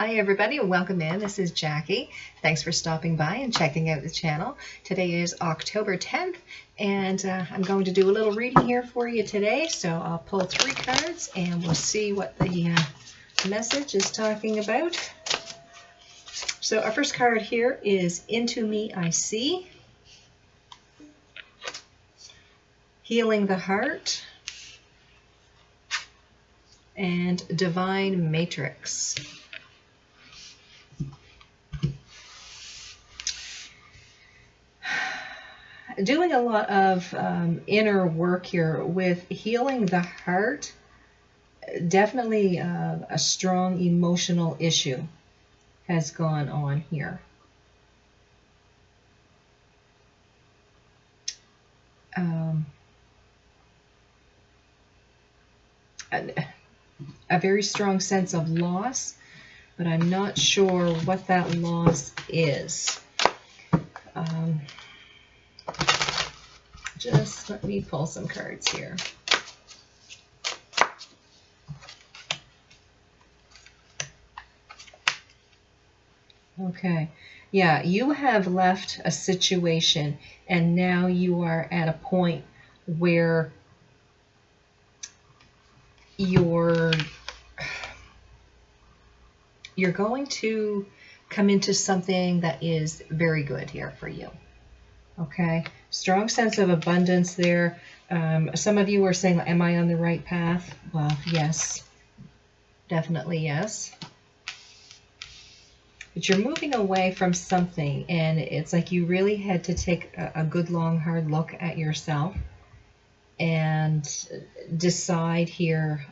Hi everybody, welcome in. This is Jackie. Thanks for stopping by and checking out the channel. Today is October 10th and I'm going to do a little reading here for you today. So I'll pull 3 cards and we'll see what the message is talking about. So our first card here is Into Me I See, Healing the Heart, and Divine Matrix. Doing a lot of inner work here with healing the heart. Definitely a strong emotional issue has gone on here. A very strong sense of loss, but I'm not sure what that loss is. Just let me pull some cards here. Okay, yeah, you have left a situation and now you are at a point where you're going to come into something that is very good here for you. Okay, strong sense of abundance there. Some of you are saying, am I on the right path? Well, yes, definitely yes. But you're moving away from something, and it's like you really had to take a good, long, hard look at yourself and decide here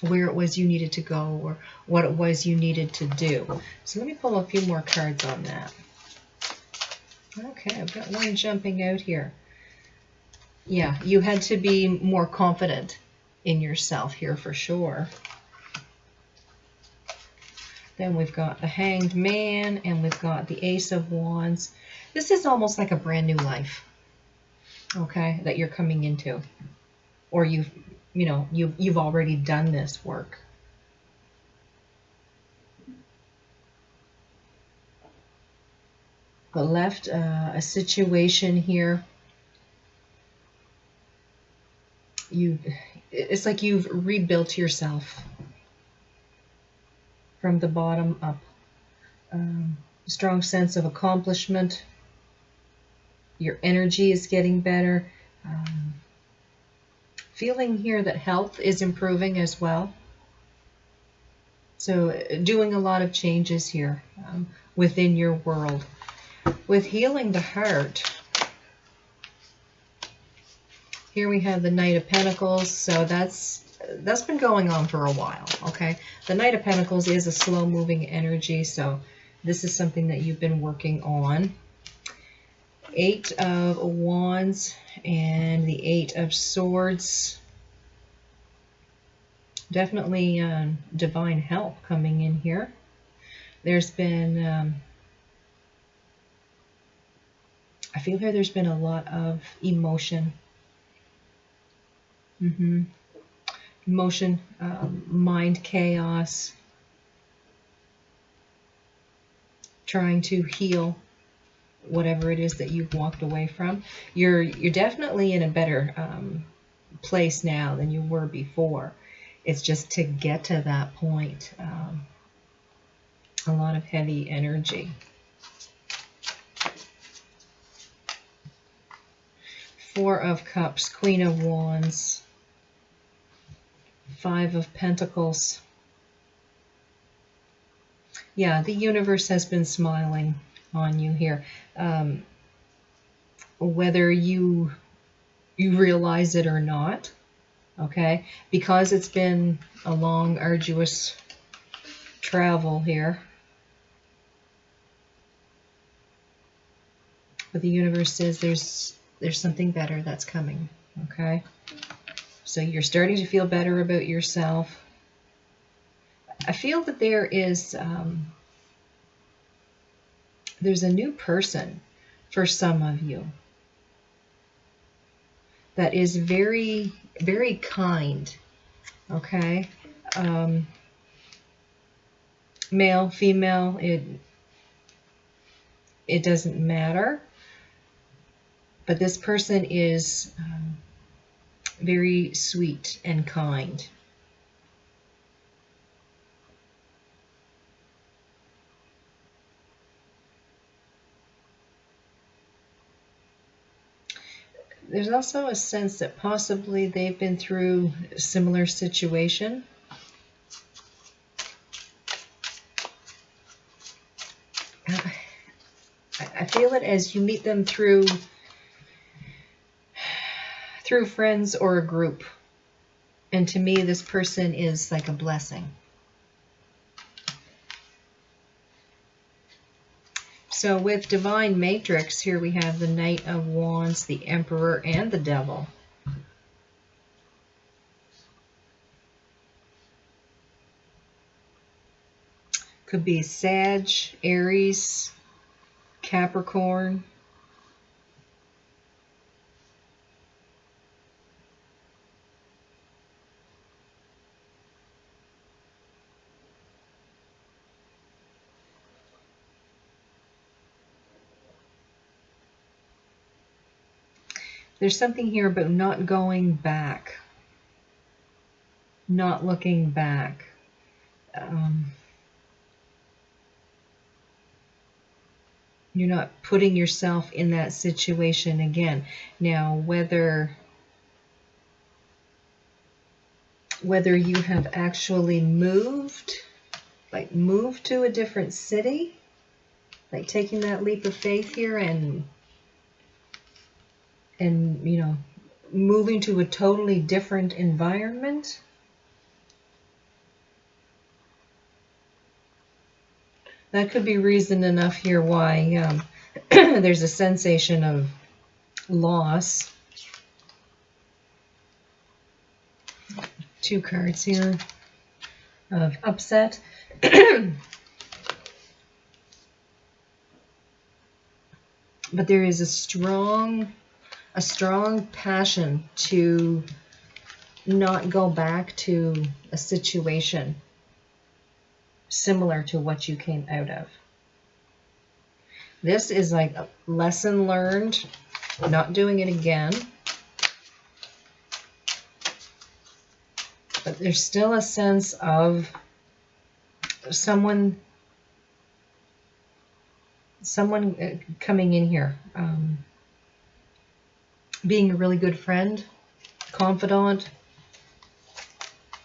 where it was you needed to go or what it was you needed to do. So let me pull a few more cards on that. Okay, I've got one jumping out here. Yeah, you had to be more confident in yourself here for sure. Then we've got the Hanged Man and we've got the Ace of Wands. This is almost like a brand new life, okay, that you're coming into, or you've already done this work. But left a situation here. It's like you've rebuilt yourself from the bottom up. Strong sense of accomplishment. Your energy is getting better. Feeling here that health is improving as well. So doing a lot of changes here within your world. With healing the heart, here we have the Knight of Pentacles. So that's been going on for a while, okay? The Knight of Pentacles is a slow-moving energy, so this is something that you've been working on. 8 of Wands and the 8 of Swords. Definitely divine help coming in here. There's been, I feel here there's been a lot of emotion. Emotion, mind chaos. Trying to heal whatever it is that you've walked away from. You're definitely in a better place now than you were before. It's just to get to that point. A lot of heavy energy. 4 of Cups, Queen of Wands, 5 of Pentacles. Yeah, the universe has been smiling on you here. Whether you realize it or not, okay? Because it's been a long, arduous travel here. But the universe says there's something better that's coming, okay? So you're starting to feel better about yourself. I feel that there is there's a new person for some of you that is very, very kind, okay? male, female, it doesn't matter. But this person is very sweet and kind. There's also a sense that possibly they've been through a similar situation. I feel it as you meet them through friends or a group. And to me, this person is like a blessing. So with Divine Matrix, here we have the Knight of Wands, the Emperor, and the Devil. Could be Sag, Aries, Capricorn. There's something here about not going back, not looking back. You're not putting yourself in that situation again. Now, whether you have actually moved, like moved to a different city, like taking that leap of faith here and you know, moving to a totally different environment. That could be reason enough here why there's a sensation of loss. 2 cards here of upset. But there is a strong passion to not go back to a situation similar to what you came out of. This is like a lesson learned, not doing it again. But there's still a sense of someone coming in here, being a really good friend, confidant.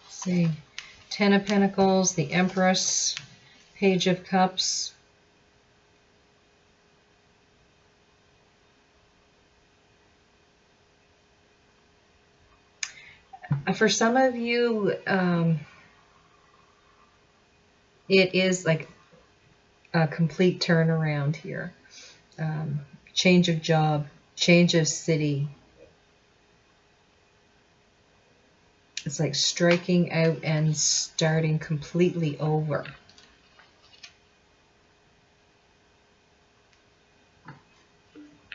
Let's see, 10 of Pentacles, the Empress, Page of Cups. For some of you, it is like a complete turnaround here. Change of job, change of city. It's like striking out and starting completely over.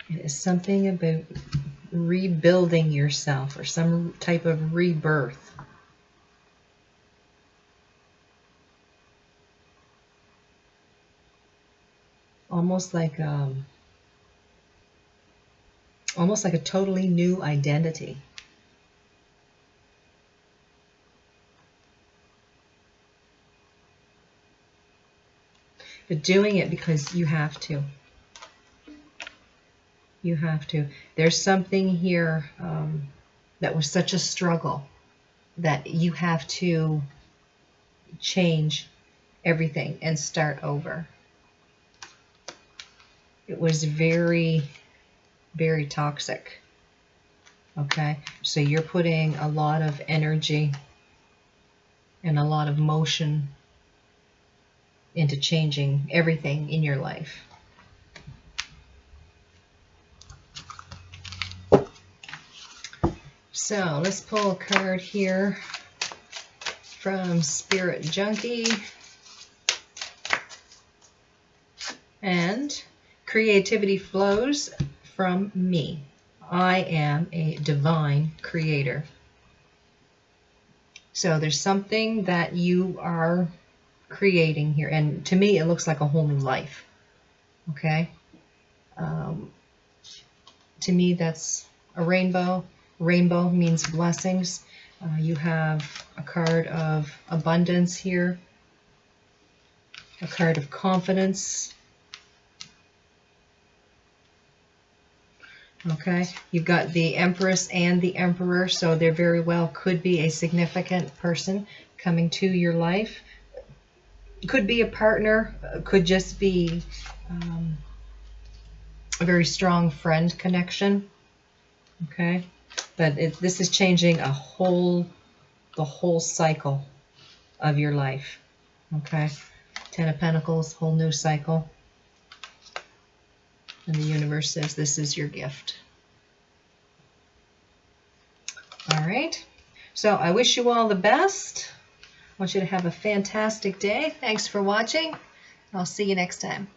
It is something about rebuilding yourself or some type of rebirth. Almost like a totally new identity. But doing it because you have to. You have to. There's something here that was such a struggle that you have to change everything and start over. It was very, very toxic. Okay, so you're putting a lot of energy and a lot of motion into changing everything in your life. So let's pull a card here from Spirit Junkie. And creativity flows from me. I am a divine creator. So there's something that you are creating here. And to me, it looks like a whole new life. Okay? To me, that's a rainbow. Rainbow means blessings. You have a card of abundance here, a card of confidence. Okay, you've got the Empress and the Emperor, so there very well could be a significant person coming to your life. Could be a partner, could just be a very strong friend connection. Okay, but this is changing the whole cycle of your life. Okay, Ten of Pentacles, whole new cycle. And the universe says this is your gift. All right. So I wish you all the best. I want you to have a fantastic day. Thanks for watching. I'll see you next time.